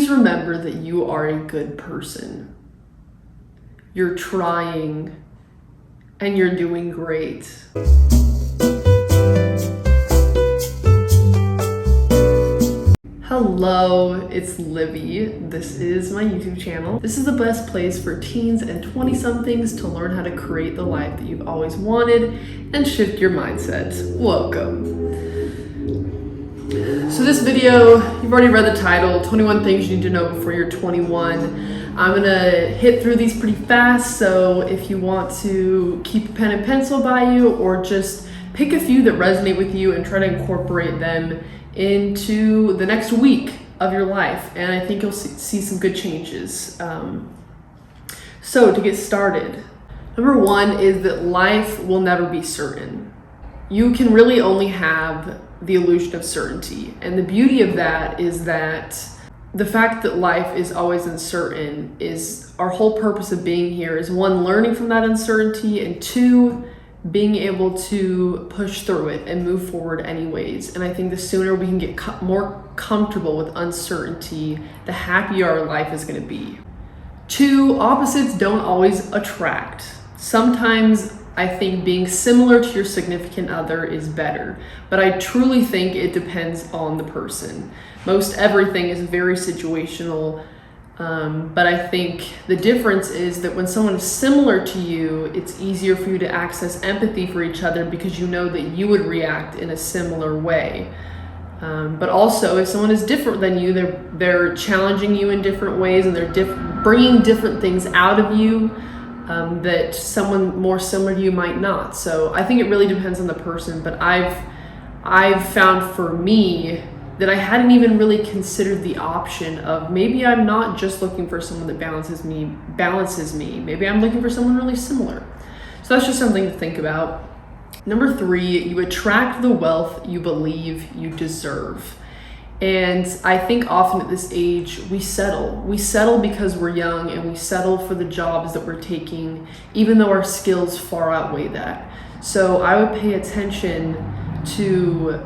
Please remember that you are a good person. You're trying and you're doing great. Hello, it's Livy. This is my YouTube channel. This is the best place for teens and 20-somethings to learn how to create the life that you've always wanted and shift your mindset. Welcome. So this video, you've already read the title, 21 Things You Need to Know Before You're 21. I'm gonna hit through these pretty fast, so if you want to keep a pen and pencil by you or just pick a few that resonate with you and try to incorporate them into the next week of your life, and I think you'll see some good changes. So to get started, number one is that life will never be certain. You can really only have the illusion of certainty, and the beauty of that is that the fact that life is always uncertain is our whole purpose of being here is one, learning from that uncertainty, and two, being able to push through it and move forward anyways. And I think the sooner we can get more comfortable with uncertainty, the happier our life is going to be. Two, opposites don't always attract. Sometimes I think being similar to your significant other is better, but I truly think it depends on the person. Most everything is very situational. But I think the difference is that when someone is similar to you, it's easier for you to access empathy for each other because you know that you would react in a similar way. But also, if someone is different than you, they're challenging you in different ways, and they're bringing different things out of you that someone more similar to you might not. So I think it really depends on the person. But I've found for me that I hadn't even really considered the option of maybe I'm not just looking for someone that balances me. Maybe I'm looking for someone really similar. So that's just something to think about. Number three, you attract the wealth you believe you deserve. And I think often at this age, we settle. We settle because we're young, and we settle for the jobs that we're taking, even though our skills far outweigh that. So I would pay attention to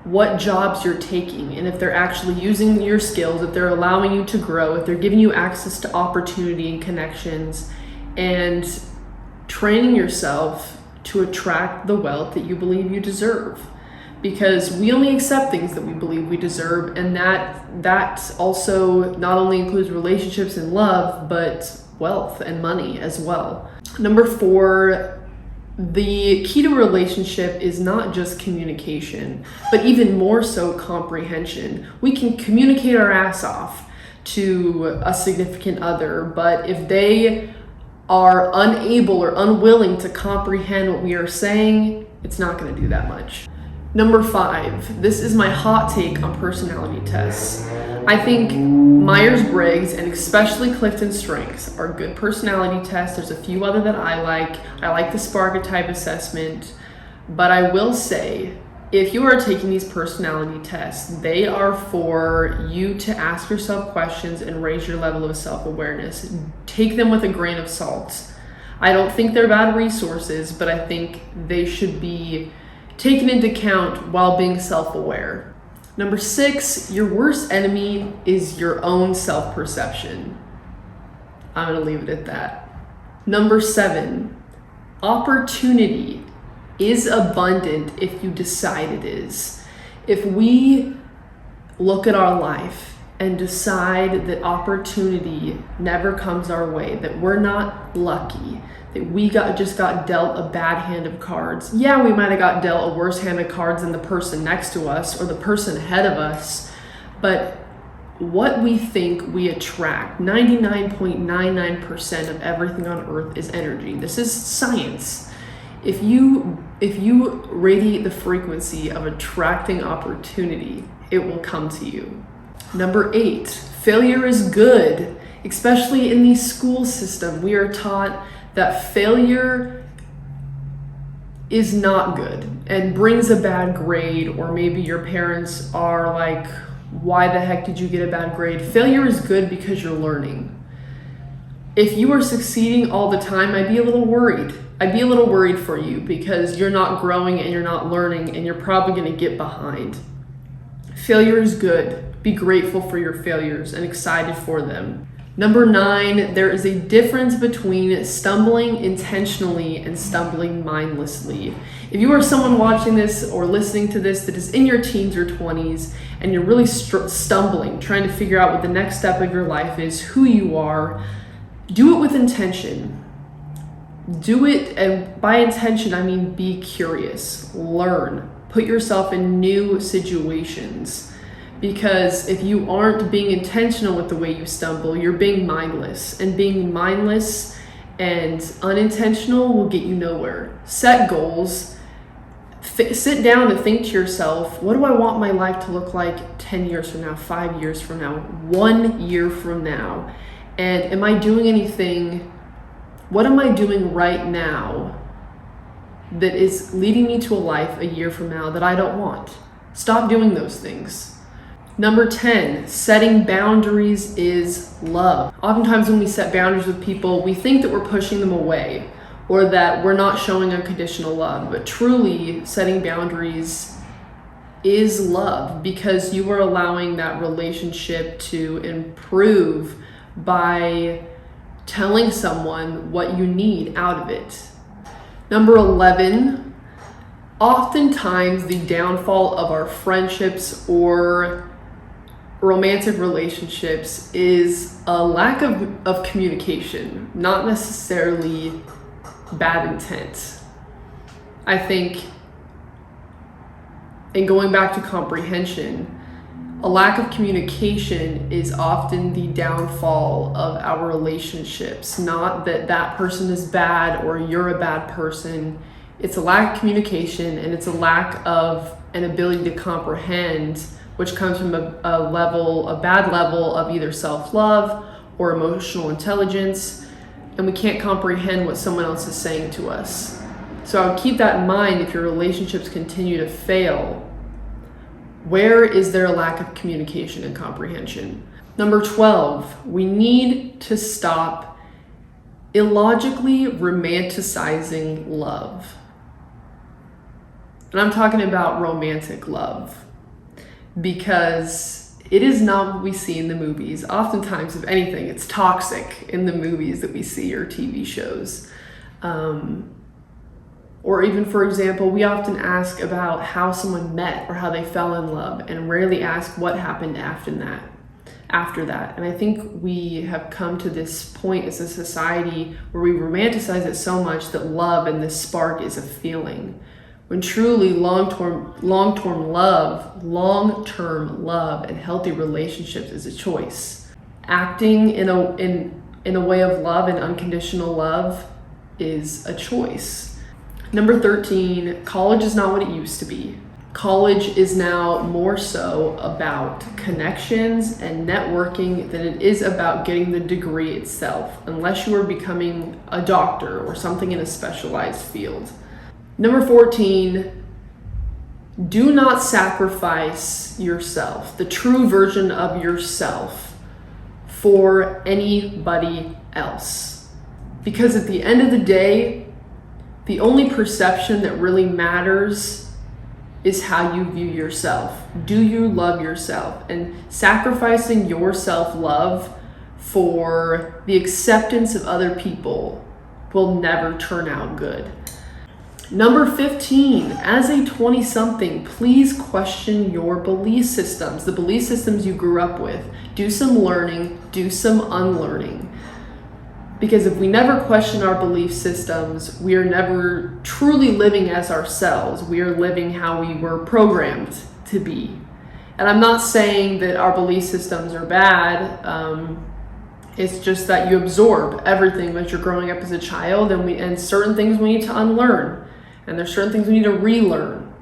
what jobs you're taking, and if they're actually using your skills, if they're allowing you to grow, if they're giving you access to opportunity and connections, and training yourself to attract the wealth that you believe you deserve. Because we only accept things that we believe we deserve, and that also not only includes relationships and love, but wealth and money as well. Number four, the key to a relationship is not just communication, but even more so comprehension. We can communicate our ass off to a significant other, but if they are unable or unwilling to comprehend what we are saying, it's not going to do that much. Number five, this is my hot take on personality tests. I think Myers-Briggs and especially Clifton Strengths are good personality tests. There's a few other that I like. I like the Sparketype assessment, but I will say, if you are taking these personality tests, they are for you to ask yourself questions and raise your level of self-awareness. Take them with a grain of salt. I don't think they're bad resources, but I think they should be taken into account while being self-aware. Number six, your worst enemy is your own self-perception. I'm gonna leave it at that. Number seven, opportunity is abundant if you decide it is. If we look at our life and decide that opportunity never comes our way, that we're not lucky, that we just got dealt a bad hand of cards. Yeah, we might have got dealt a worse hand of cards than the person next to us or the person ahead of us, but what we think we attract, 99.99% of everything on earth is energy. This is science. If you radiate the frequency of attracting opportunity, it will come to you. Number eight, failure is good, especially in the school system. We are taught that failure is not good and brings a bad grade, or maybe your parents are like, why the heck did you get a bad grade? Failure is good because you're learning. If you are succeeding all the time, I'd be a little worried. I'd be a little worried for you because you're not growing and you're not learning, and you're probably going to get behind. Failure is good. Be grateful for your failures and excited for them. Number 9, there is a difference between stumbling intentionally and stumbling mindlessly. If you are someone watching this or listening to this that is in your teens or 20s and you're really stumbling, trying to figure out what the next step of your life is, who you are, do it with intention. Do it, and by intention, I mean be curious, learn, put yourself in new situations. Because if you aren't being intentional with the way you stumble, you're being mindless. And being mindless and unintentional will get you nowhere. Set goals. Sit down and think to yourself, what do I want my life to look like 10 years from now, 5 years from now, 1 year from now? And am I doing anything, what am I doing right now that is leading me to a life a year from now that I don't want? Stop doing those things. Number 10, setting boundaries is love. Oftentimes when we set boundaries with people, we think that we're pushing them away or that we're not showing unconditional love. But truly, setting boundaries is love because you are allowing that relationship to improve by telling someone what you need out of it. Number 11, oftentimes the downfall of our friendships or romantic relationships is a lack of communication, not necessarily bad intent. I think, and going back to comprehension, a lack of communication is often the downfall of our relationships. Not that that person is bad or you're a bad person. It's a lack of communication and it's a lack of an ability to comprehend, which comes from a bad level of either self-love or emotional intelligence, and we can't comprehend what someone else is saying to us. So I would keep that in mind if your relationships continue to fail. Where is there a lack of communication and comprehension? Number 12, we need to stop illogically romanticizing love. And I'm talking about romantic love. Because it is not what we see in the movies. Oftentimes, if anything, it's toxic in the movies that we see or TV shows. Or even, for example, we often ask about how someone met or how they fell in love and rarely ask what happened after that. And I think we have come to this point as a society where we romanticize it so much that love and this spark is a feeling. When truly long-term love and healthy relationships is a choice. Acting in a way of love and unconditional love is a choice. Number 13, college is not what it used to be. College is now more so about connections and networking than it is about getting the degree itself, unless you are becoming a doctor or something in a specialized field. Number 14, do not sacrifice yourself, the true version of yourself, for anybody else. Because at the end of the day, the only perception that really matters is how you view yourself. Do you love yourself? And sacrificing your self-love for the acceptance of other people will never turn out good. Number 15, as a 20-something, please question your belief systems, the belief systems you grew up with. Do some learning, do some unlearning. Because if we never question our belief systems, we are never truly living as ourselves. We are living how we were programmed to be. And I'm not saying that our belief systems are bad. It's just that you absorb everything that you're growing up as a child, and certain things we need to unlearn. And there's certain things we need to relearn.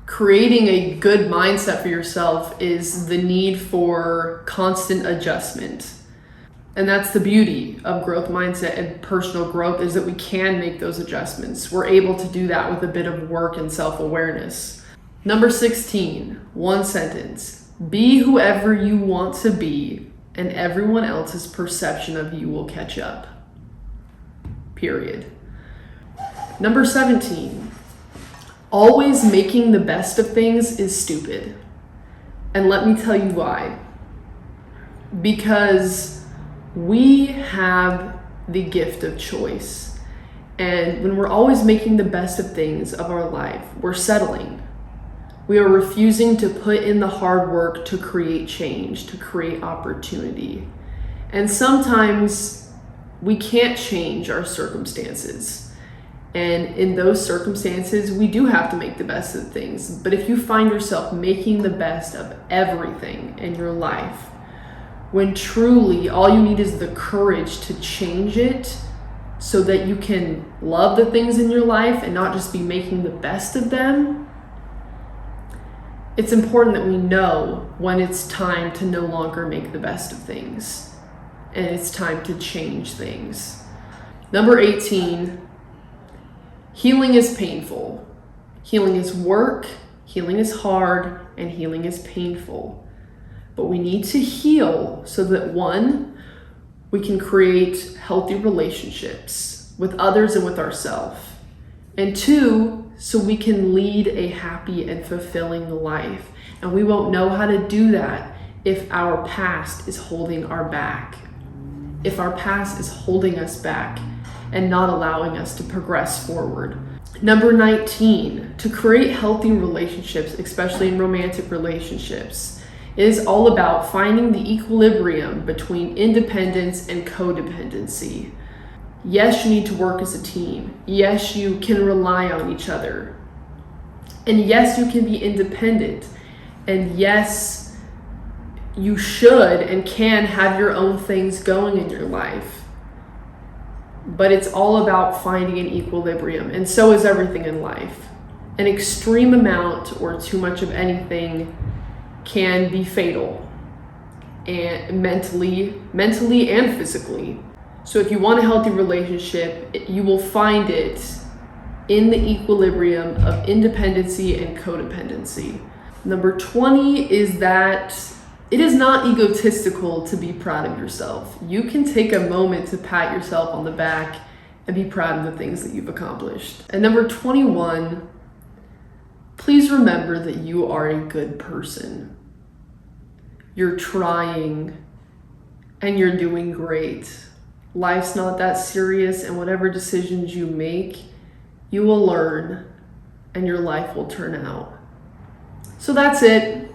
Creating a good mindset for yourself is the need for constant adjustment. And that's the beauty of growth mindset and personal growth, is that we can make those adjustments. We're able to do that with a bit of work and self-awareness. Number 16, one sentence. Be whoever you want to be, and everyone else's perception of you will catch up. Period. Number 17, always making the best of things is stupid. And let me tell you why. because we have the gift of choice. And when we're always making the best of things of our life, we're settling. We are refusing to put in the hard work to create change, to create opportunity. And sometimes we can't change our circumstances. And in those circumstances, we do have to make the best of things. But if you find yourself making the best of everything in your life, when truly all you need is the courage to change it so that you can love the things in your life and not just be making the best of them, it's important that we know when it's time to no longer make the best of things and it's time to change things. Number 18, healing is painful. Healing is work, healing is hard, and healing is painful. But we need to heal so that, one, we can create healthy relationships with others and with ourselves. And two, so we can lead a happy and fulfilling life. And we won't know how to do that if our past is holding our back. If our past is holding us back and not allowing us to progress forward. Number 19, to create healthy relationships, especially in romantic relationships, it is all about finding the equilibrium between independence and codependency. Yes, you need to work as a team. Yes, you can rely on each other. And yes, you can be independent. And yes, you should and can have your own things going in your life. But it's all about finding an equilibrium. And so is everything in life. An extreme amount or too much of anything can be fatal, and mentally and physically. So if you want a healthy relationship, you will find it in the equilibrium of independency and codependency. Number 20 is that it is not egotistical to be proud of yourself. You can take a moment to pat yourself on the back and be proud of the things that you've accomplished. And number 21, please remember that you are a good person. You're trying and you're doing great. Life's not that serious, and whatever decisions you make, you will learn and your life will turn out. So that's it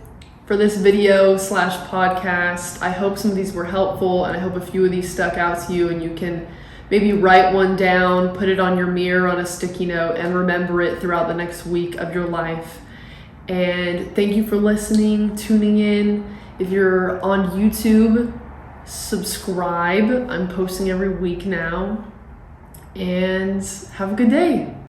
for this video / podcast. I hope some of these were helpful, and I hope a few of these stuck out to you and you can maybe write one down, put it on your mirror on a sticky note, and remember it throughout the next week of your life. And thank you for listening, tuning in. If you're on YouTube, subscribe. I'm posting every week now. And have a good day.